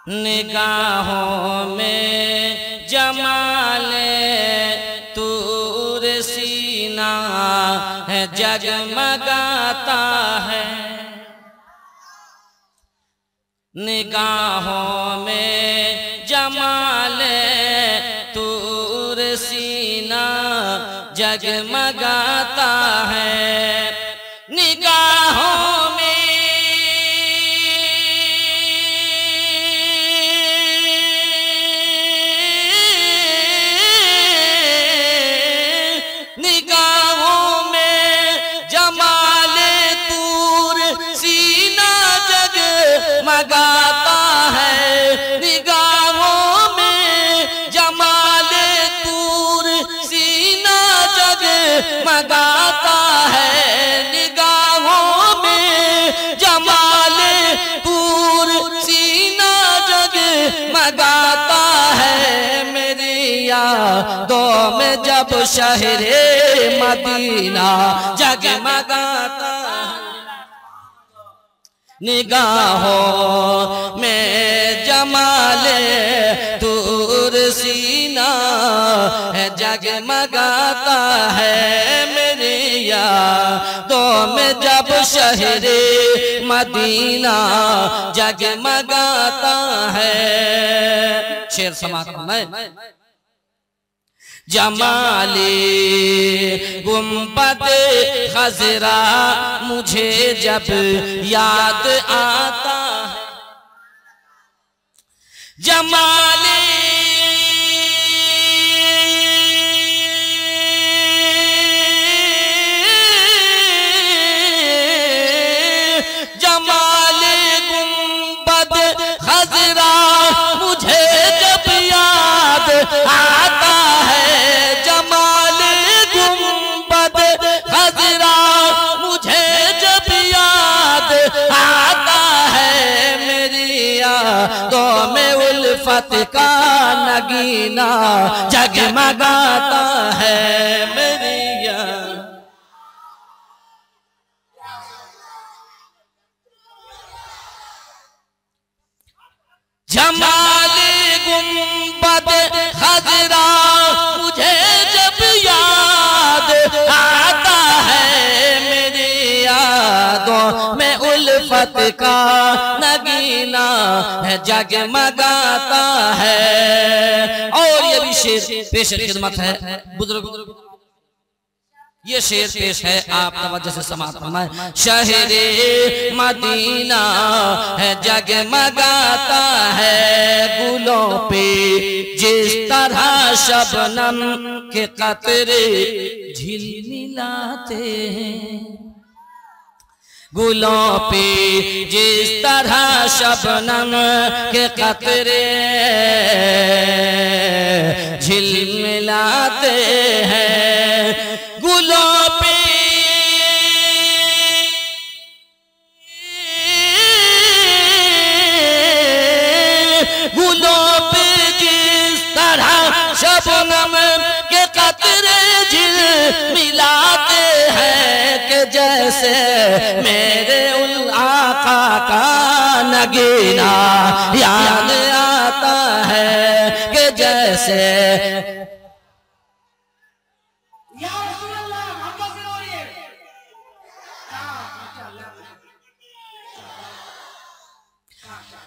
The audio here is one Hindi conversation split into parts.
निगाहों में जमाले तूर सीना है जगमगाता है। निगाहों में जमाले तूर सीना जगमगाता है। निगाहों में मगाता है। निगाहों में जमाले तूर सीना जग मगाता है। निगाहों में जमाले तूर सीना जग मगाता है। मेरी यादों में जब शहरे मदीना जगमगाता है। निगाहों में जमाले तूर सीना है जगमगाता है। मेरी यादों में जब शहरे मदीना जगमगाता है। शेर समाप्त करना है। जमाले गुंबद खजरा मुझे जब याद आता है। जमाले जमाले गुंबद खजरा मुझे जब याद आता है। तो में उल्फत का नगीना जगमगाता है। मेरी जमाले गुंबद खजरा मुझे जब याद आता है। मेरी यादों में उल्फत का नगीना है जगमगाता है। और ये भी शेर पेश खिदमत है बुजुर्ग। ये शेर पेश है, आप तवज्जो से समाअत फरमाएं। शहरे मदीना है जगमगाता है गुलों पे जिस तरह शबनम के कतरे झिलमिलाते हैं। गुलों पे जिस तरह शबनम के कतरे झिलमिलाते हैं। गुलों पे जिस तरह शबनम के कतरे झिलमिलाते हैं कि जैसे मेरे उल आका का नगीना याद आता है कि जैसे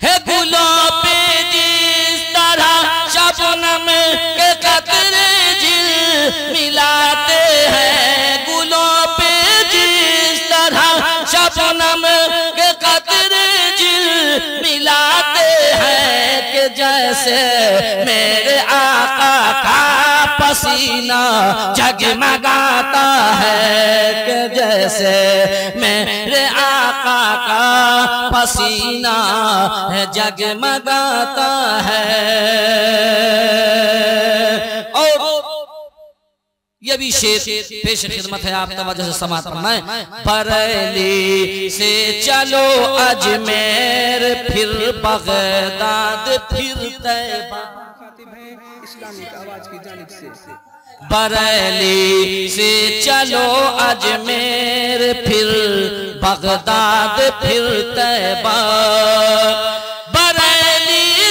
है गुलों पे जिस तरह शबनम के कतरे झिलमिलाते हैं। गुलों पे जिस तरह शबनम के कतरे झिलमिलाते हैं कि जैसे मेरे आका का पसीना जगमगाता है। कि जैसे मेरे आका का पसीना है जगमगाता है। और ये भी शेर पेश खिदमत है, आप तवज्जो से समाअत फरमाएं। बरेली से चलो अजमेर फिर बगदाद फिर तैबा। इस्लामिक आवाज की जानिब से बरेली से चलो अजमेर फिर बगदाद फिर तैबा। बरेली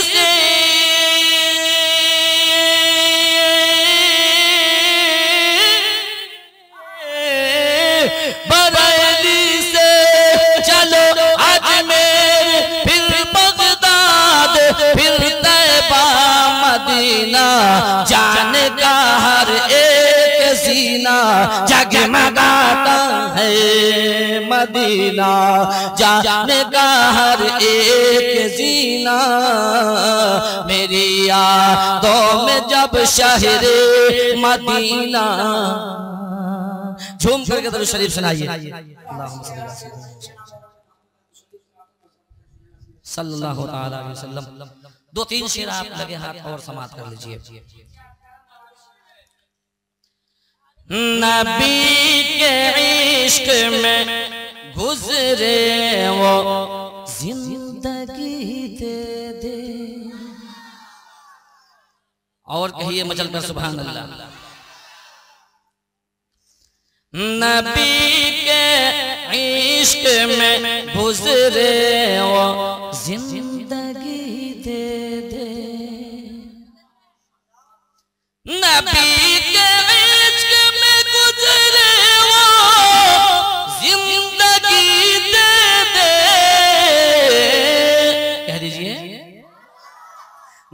जगमगाता है मदीना, जाने का हर एक जीना, मेरी यादों में जब शहरे मदीना। झूम करके दरूद शरीफ सुनाइए सल्लल्लाहु अलैहि वसल्लम। दो तीन शेर आप लगे हाथ और समाप्त कर लीजिए। नबी के इश्क में गुजरे वो जिंदगी दे दे। और कहिए मचल कर सुभान अल्लाह। नबी के इश्क में गुजरे वो जिंदगी दे दे। नबी के इश्क में गुजरे वो जिंदगी दे दे। कह दीजिए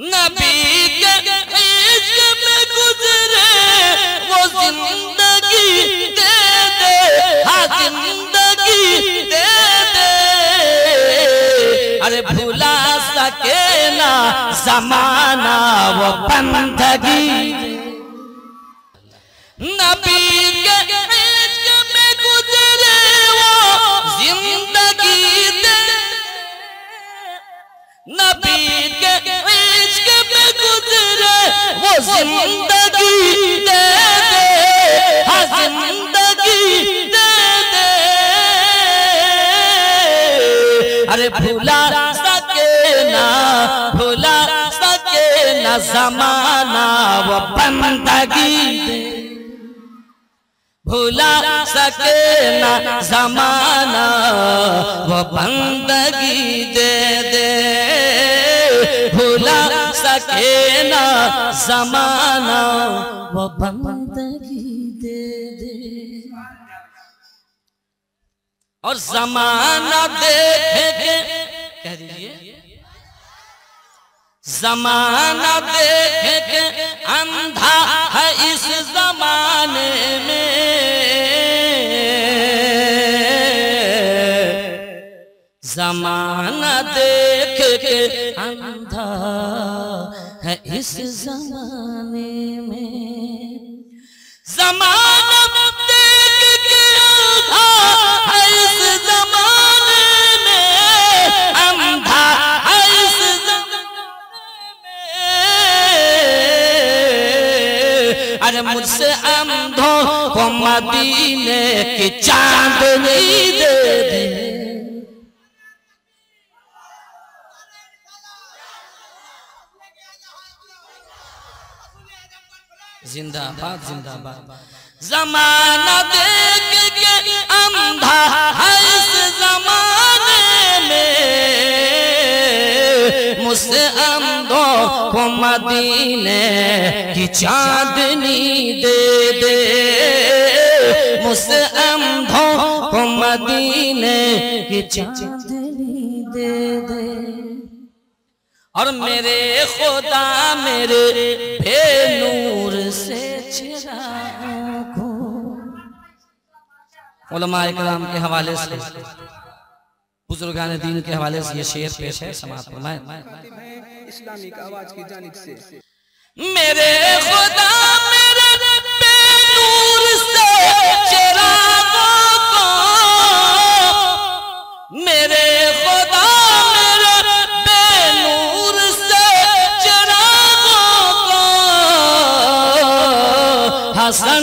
नबी के इश्क में गुजरे वो जिंदगी दे दे। हाँ जिंदगी दे दे। अरे भुला सके ना ज़माना वो बंदगी। नबी के इश्क में गुजरे वो जिंदगी दे। नबी के इश्क में गुजरे वो जिंदगी दे दे। हाँ जिंदगी दे दे। अरे भुला सके ना ज़माना वो बंदगी दे। भुला सके ना ज़माना वो बंदगी दे दे। भुला सके ना ज़माना वो बंदगी दे दे। और ज़माना देखे के कह दीजिए ज़माना देखे के अंधा है इस ज़माने में। ज़माना देख के अंधा है इस ज़माने में। ज़माना देख के अंधा है इस ज़माने में। अंधा है इस ज़माने में। अरे मुझसे अंधों को मदीने की चांदनी दे दे। जिंदाबाद जिंदाबाद। ज़माना देख के अंधा है इस ज़माने में। मुझसे अंधों को मदीने की चांदनी दे दे। मुझसे अंधों को मदीने की चांदनी दे दे। और मेरे खुदा मेरे बेनूर से चिरागो। उलमाए किराम के हवाले से बुजुर्गान दीन के हवाले से ये शेर पेश है, समाप्त फरमाएं। इस्लामिक आवाज की जानिब से मेरे खुदा मेरे बेनूर से चिरागों को। मेरे खुदा हसन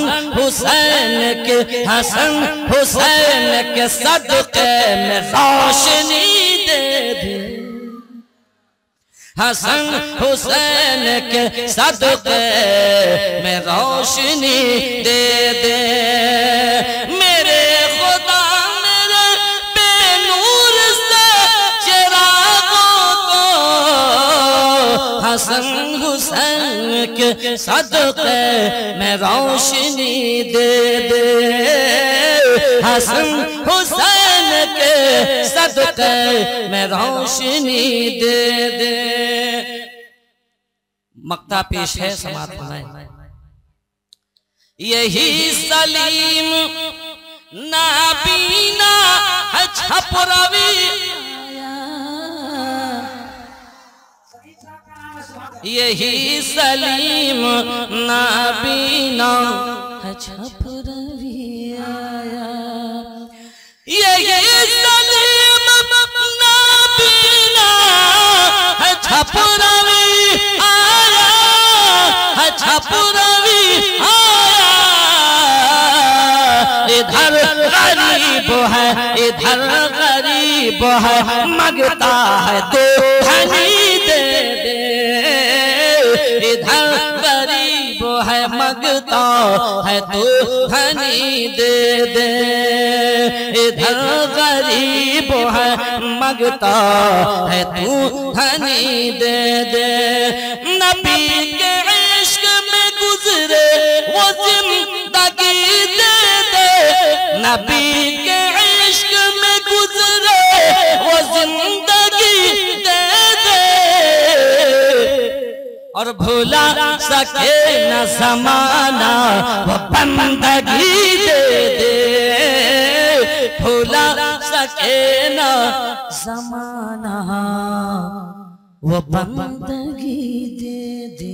हुसैन के सदक़े में रोशनी दे दे। हसन हुसैन के सदक़े में रोशनी दे दे। मेरे खुदा मेरे बेनूर से चिरागों को। हसन हुसैन के सदक़े में रोशनी दे दे। हसन हुसैन के सदक़े में रोशनी दे दे। मक्ता पेश है, समाप्त फरमाएं। यही सलीम नाबीना है छपरवी, यही सलीम नाबीना है छपरवी आया, यही सलीम नाबीना है छपरवी आया, है छपरवी आया। इधर गरीब है, इधर गरीब है, मांगता है तो धनी दे दे, इधर गरीब है मांगता है तो धनी दे दे, इधर गरीब है मांगता है तू धनी दे दे। नबी के इश्क में गुजरे वो जिंदगी दे दे, नबी के इश्क में गुजरे वो जिंदगी दे दे, और भुला सके न ज़माना वो बंदगी दे दे, भुला सके न ज़माना वो बंदगी दे दे।